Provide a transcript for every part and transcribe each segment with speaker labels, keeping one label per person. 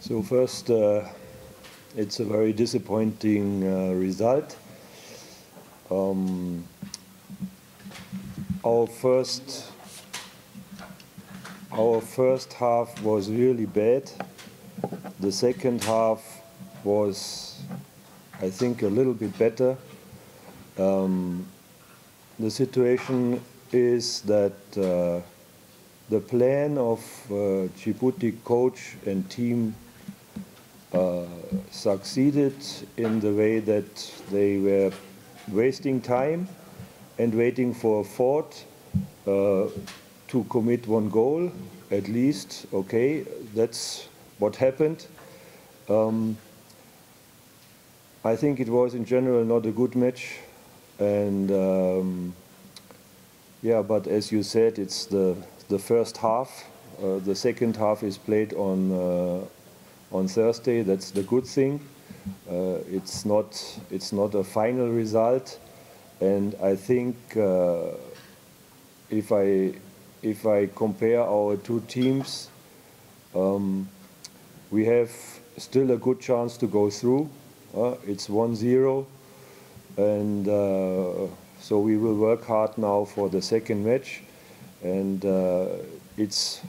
Speaker 1: So first, it's a very disappointing result. Our first half was really bad. The second half was, I think, a little bit better. The situation is that the plan of Djibouti coach and team succeeded in the way that they were wasting time and waiting for a fourth to commit one goal at least. Okay, that's what happened. I think it was in general not a good match, and yeah, but as you said, it's the first half. The second half is played on Thursday. That's the good thing. It's not a final result, and I think if I compare our two teams, we have still a good chance to go through. It's 1-0, and so we will work hard now for the second match, and it's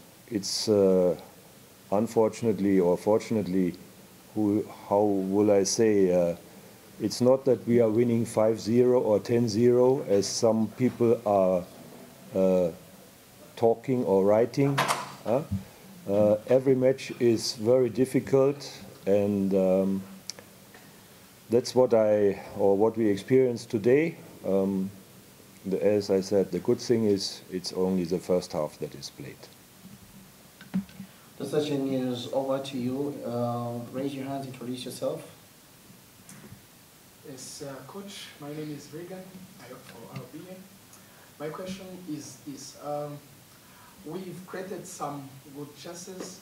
Speaker 1: unfortunately or fortunately, how will I say, it's not that we are winning 5-0 or 10-0 as some people are talking or writing. Every match is very difficult, and that's what we experienced today. As I said, the good thing is it's only the first half that is played.
Speaker 2: The session is over to you. Raise your hands, introduce yourself.
Speaker 3: Yes, Coach, my name is Regan. I work for RBA. My question is this. We've created some good chances,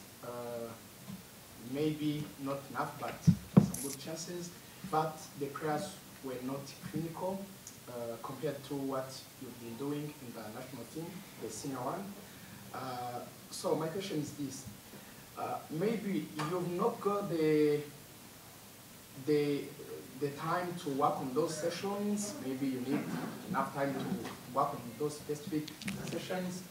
Speaker 3: maybe not enough, but some good chances, but the players were not clinical compared to what you've been doing in the national team, the senior one. So my question is this. Maybe you've not got the time to work on those sessions. Maybe you need enough time to work on those specific sessions.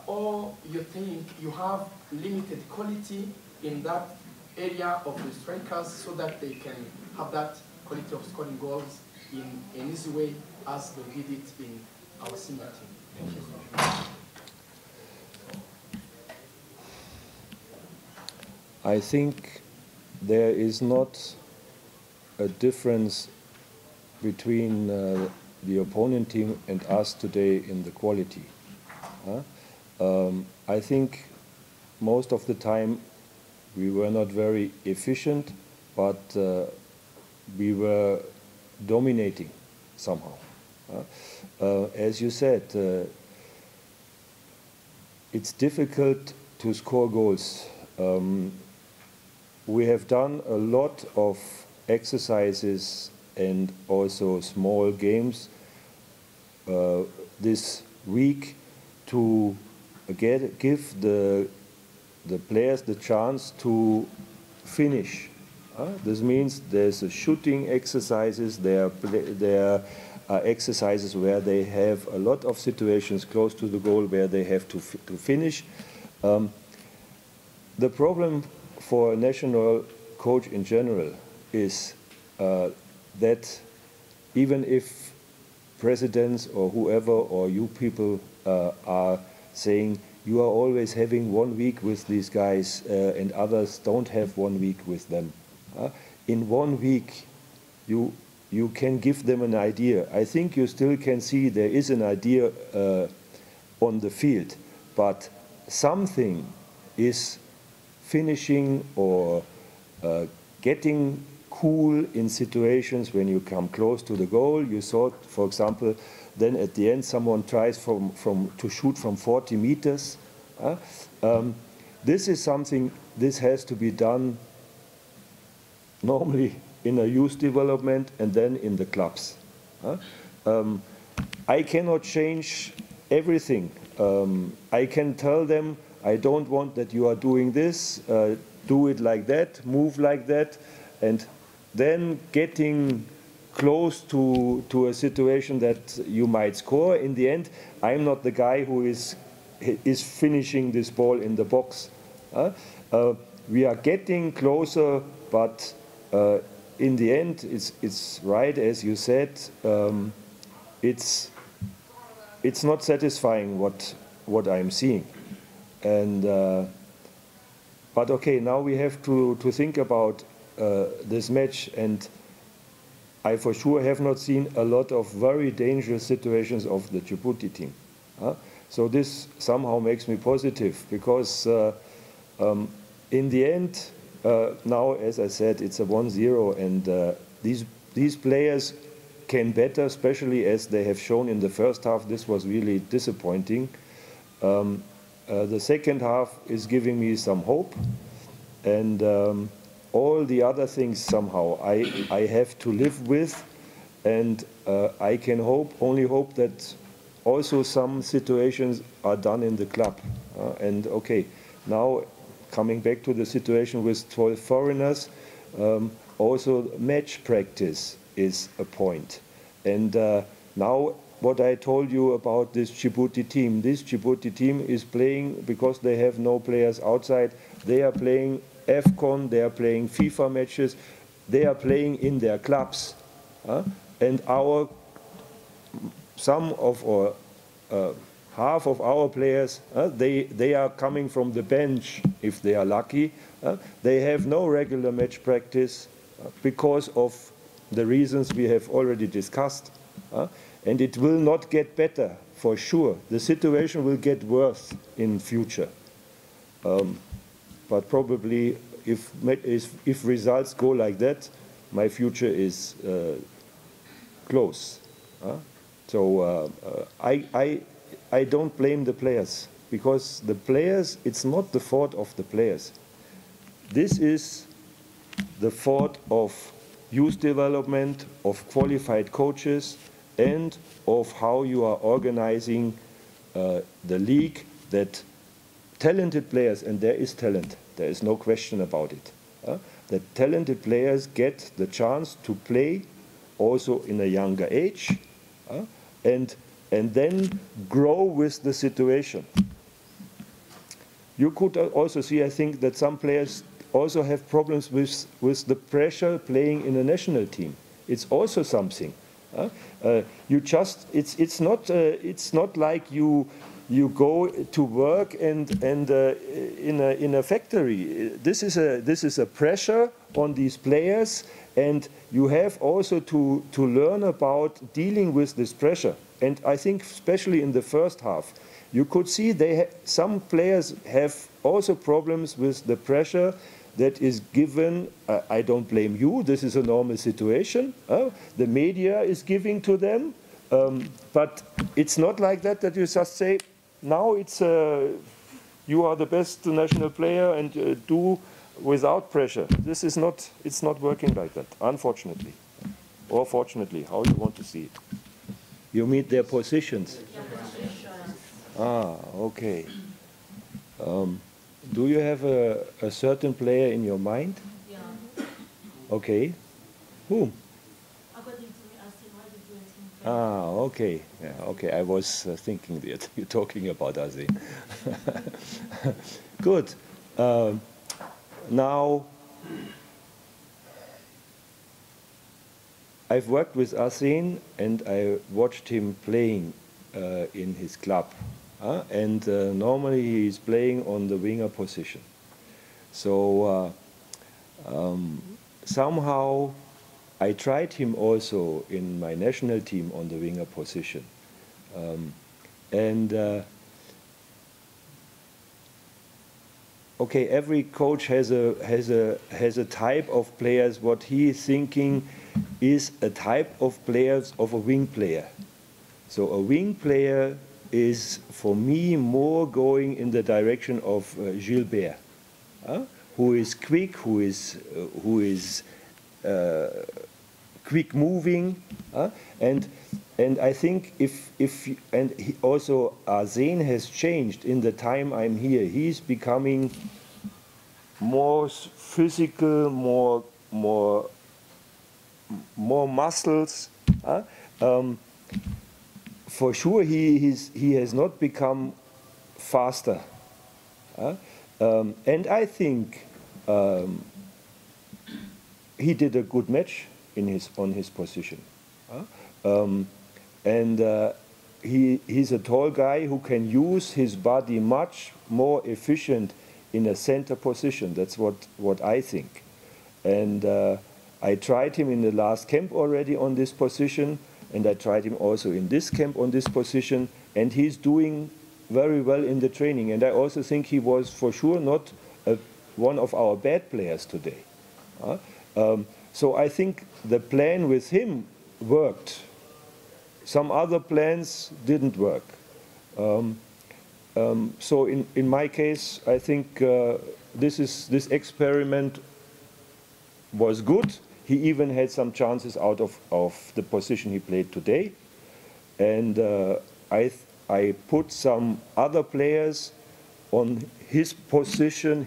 Speaker 3: Or you think you have limited quality in that area of the strikers so that they can have that quality of scoring goals in an easy way as they did it in our senior team. Thank you.
Speaker 1: I think there is not a difference between the opponent team and us today in the quality. I think most of the time we were not very efficient, but we were dominating somehow. As you said, it's difficult to score goals. We have done a lot of exercises and also small games this week to give the players the chance to finish. This means there's a shooting exercises, there are exercises where they have a lot of situations close to the goal where they have to finish. The problem for a national coach in general is that even if presidents or whoever or you people are saying you are always having 1 week with these guys and others don't have 1 week with them. In 1 week you can give them an idea. I think you still can see there is an idea on the field, but something is finishing or getting cool in situations when you come close to the goal. You saw, for example, then at the end someone tries to shoot from 40 meters. This is something, this has to be done normally in a youth development and then in the clubs. I cannot change everything. I can tell them, I don't want that you are doing this. do it like that, move like that, and then getting close to a situation that you might score. In the end, I'm not the guy who is finishing this ball in the box. We are getting closer, but in the end, it's right as you said. It's not satisfying what I'm seeing, and but okay, now we have to think about this match, and I for sure have not seen a lot of very dangerous situations of the Djibouti team. So this somehow makes me positive, because in the end, now, as I said, it's a 1-0, and these players can better, especially as they have shown in the first half. This was really disappointing. The second half is giving me some hope, and all the other things somehow I have to live with, and I can only hope that also some situations are done in the club. And okay, now coming back to the situation with 12 foreigners, also match practice is a point. And now what I told you about this Djibouti team is playing, because they have no players outside, they are playing AFCON, they are playing FIFA matches, they are playing in their clubs. And half of our players, they are coming from the bench if they are lucky. They have no regular match practice because of the reasons we have already discussed. And it will not get better, for sure. The situation will get worse in future. But probably if results go like that, my future is close. So I don't blame the players, because the players, it's not the fault of the players. This is the fault of youth development, of qualified coaches, and of how you are organizing the league, that talented players, and there is talent, there is no question about it, that talented players get the chance to play also in a younger age, and then grow with the situation. You could also see, I think, that some players also have problems with the pressure playing in a national team. It's also something. It's not like you go to work and in a factory. This is a pressure on these players, and you have also to learn about dealing with this pressure. And I think especially in the first half, you could see some players have also problems with the pressure that is given. I don't blame you, this is a normal situation. The media is giving to them, but it's not like that you just say, now you are the best national player and do without pressure. It's not working like that, unfortunately. Or fortunately, how you want to see it. You mean their positions?
Speaker 4: Yeah, positions.
Speaker 1: Ah, okay. Do you have a certain player in your mind?
Speaker 4: Yeah.
Speaker 1: Okay. Whom?
Speaker 4: According to me, Arsene, why did you let him play?
Speaker 1: Ah, okay. Yeah, okay. I was thinking that you're talking about Arsene. Good. Now, I've worked with Arsene, and I watched him playing in his club. And normally he's playing on the winger position. So somehow I tried him also in my national team on the winger position. Okay, every coach has a type of players what he is thinking is a type of players of a wing player. So a wing player is, for me, more going in the direction of Gilbert, who is quick, who is quick moving, and I think also Arsene has changed in the time I'm here. He's becoming more physical, more muscles. For sure, he has not become faster. And I think he did a good match on his position. And he's a tall guy who can use his body much more efficient in a center position. That's what I think. And I tried him in the last camp already on this position, and I tried him also in this camp on this position, and he's doing very well in the training. And I also think he was for sure not one of our bad players today. So I think the plan with him worked. Some other plans didn't work. So in my case, I think this experiment was good. He even had some chances out of the position he played today. And I put some other players on his position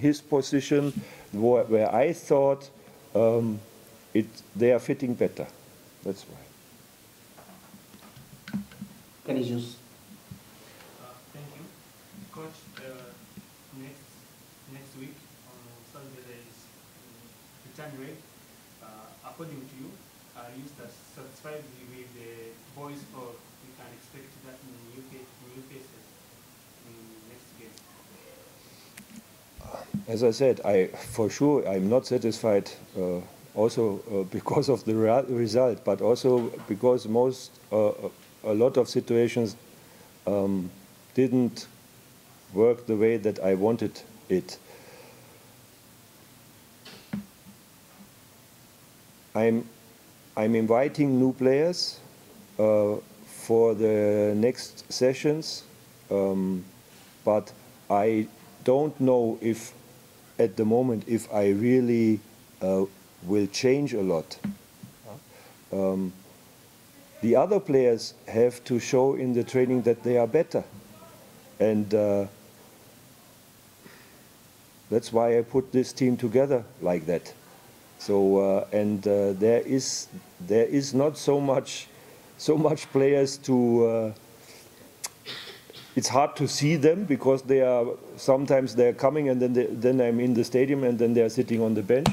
Speaker 1: where I thought they are fitting better. That's why.
Speaker 2: Can you just?
Speaker 5: Thank you. Coach, next week on Sunday there is return rate. According to you, are you satisfied with the boys, or we can expect that in new faces in next game?
Speaker 1: As I said, for sure I'm not satisfied. Also because of the result, but also because a lot of situations didn't work the way that I wanted it. I'm inviting new players for the next sessions, but I don't know if at the moment if I really will change a lot. The other players have to show in the training that they are better. And that's why I put this team together like that. So there is not so much players to. It's hard to see them because sometimes they're coming and then I'm in the stadium and then they're sitting on the bench.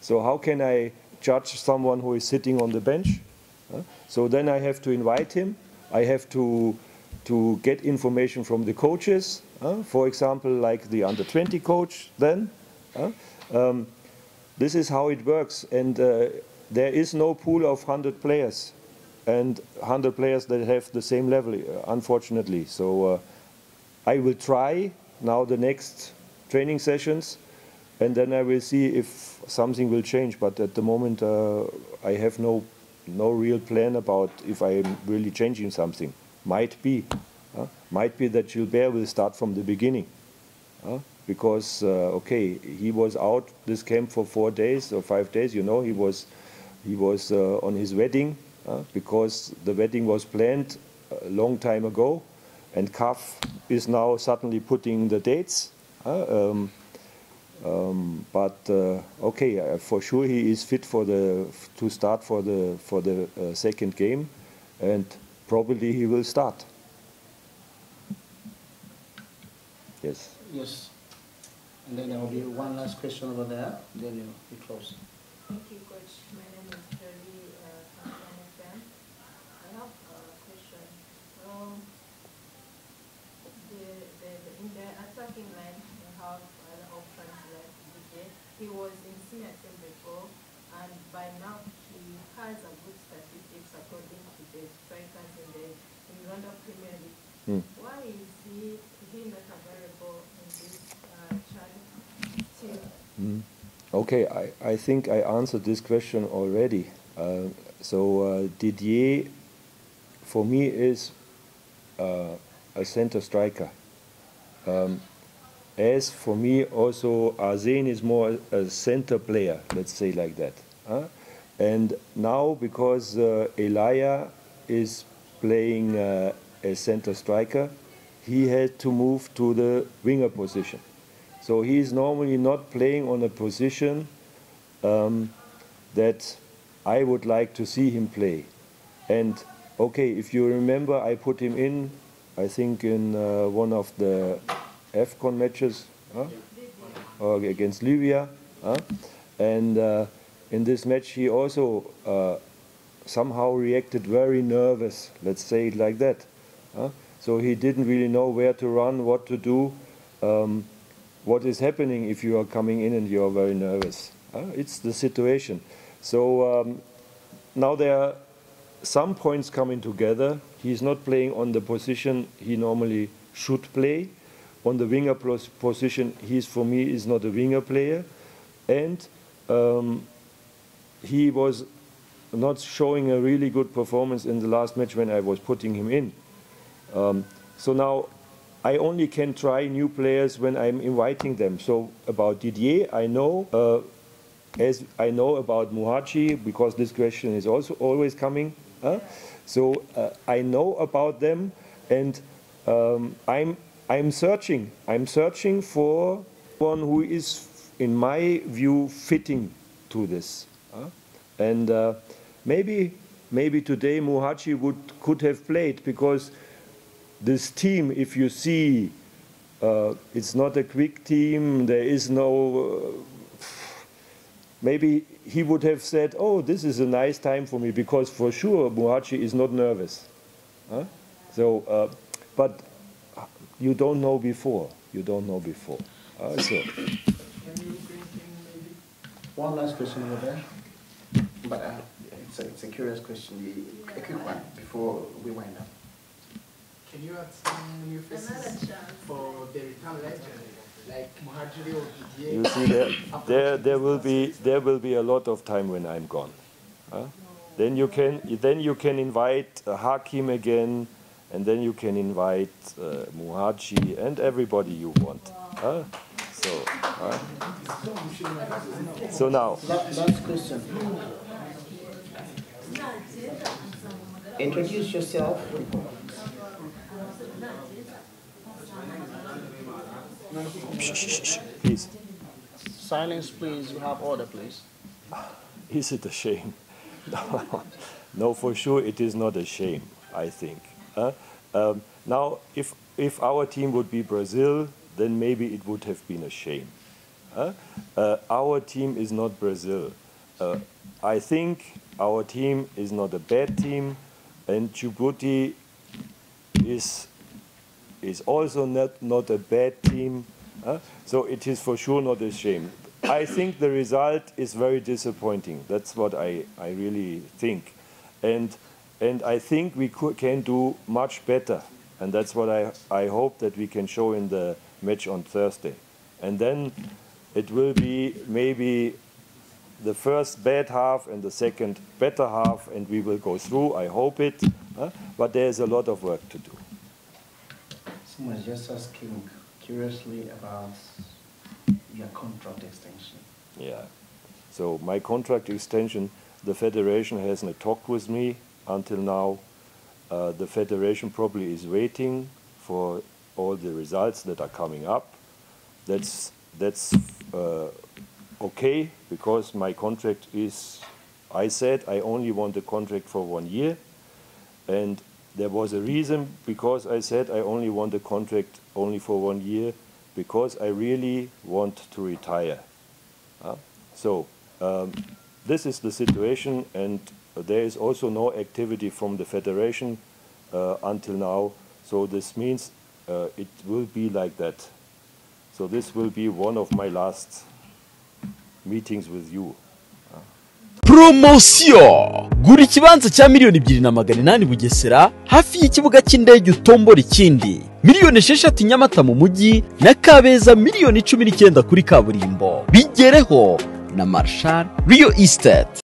Speaker 1: So how can I judge someone who is sitting on the bench? So then I have to invite him. I have to get information from the coaches. For example, like the under-20 coach then. This is how it works. And there is no pool of 100 players and 100 players that have the same level, unfortunately. So I will try now the next training sessions, and then I will see if something will change. But at the moment, I have no real plan about if I am really changing something. Might be that Gilbert will start from the beginning, because okay, he was out this camp for 4 days or 5 days. You know, he was on his wedding because the wedding was planned a long time ago, and CAF is now suddenly putting the dates. Okay, for sure he is fit to start for the second game, and probably he will start. Yes.
Speaker 2: Yes. And then there will be one last question over there. Then we close.
Speaker 4: Thank you, Coach. My name is Jolie from NFM. I have a question. In the attacking line, you have other options like DJ. He was in senior team before, and by now he has a good statistics according to the strikers in Rwanda Premier League. Why is he not available in this team?
Speaker 1: Okay, I think I answered this question already. So Didier, for me, is a center striker. As for me, also Arsen is more a center player, let's say like that. And now, because Elia is playing as center striker, he had to move to the winger position. So he is normally not playing on a position that I would like to see him play. And okay, if you remember, I put him in, I think in one of the AFCON matches against Libya. And in this match he also somehow reacted very nervous, let's say it like that. So he didn't really know where to run, what to do, what is happening if you are coming in and you are very nervous. It's the situation. So now there are some points coming together. He's not playing on the position he normally should play. On the winger position, for me is not a winger player. And he was not showing a really good performance in the last match when I was putting him in. So now I only can try new players when I'm inviting them. So about Didier, I know, as I know about Muhachi, because this question is also always coming. So I know about them, and I'm searching. I'm searching for one who is, in my view, fitting to this. And maybe today Muhachi could have played, because this team, if you see, it's not a quick team. There is no. Maybe he would have said, "Oh, this is a nice time for me," because for sure Muhachi is not nervous. So, but you don't know before. You don't know before. So.
Speaker 2: One last question over there, but it's a curious question, a quick one before we wind up.
Speaker 3: Can you add some new faces for the return legend, like Muhajiri or Didier?
Speaker 1: You see, there will be a lot of time when I'm gone. Then you can invite Hakim again, and then you can invite Muhachi and everybody you want. So now.
Speaker 2: Last question. Introduce yourself.
Speaker 1: Please.
Speaker 2: Silence, please. You have order, please.
Speaker 1: Is it a shame? No, for sure it is not a shame, I think. Now, if our team would be Brazil, then maybe it would have been a shame. Our team is not Brazil. I think our team is not a bad team, and Djibouti is also not a bad team. So it is for sure not a shame. I think the result is very disappointing. That's what I really think. And I think we can do much better. And that's what I hope that we can show in the match on Thursday. And then it will be maybe the first bad half and the second better half, and we will go through. I hope it. But there's a lot of work to do.
Speaker 2: Someone is just asking curiously about your contract extension.
Speaker 1: Yeah. So my contract extension, the federation hasn't talked with me until now. The federation probably is waiting for all the results that are coming up. That's okay, because my contract is, I said I only want a contract for 1 year, and there was a reason, because I said I only want a contract only for 1 year, because I really want to retire. So this is the situation, and there is also no activity from the federation until now. So this means it will be like that. So this will be one of my last meetings with you.
Speaker 6: Promotion! Gura ikibanza cya $2,280 Bugesera hafi y'ikibuga cy'indege utombora ikindi. $6,000 Nyamata mu mujyi na Kabeza $19,000 kuri kaburimbo. Bigereho na Marshal Real Estate.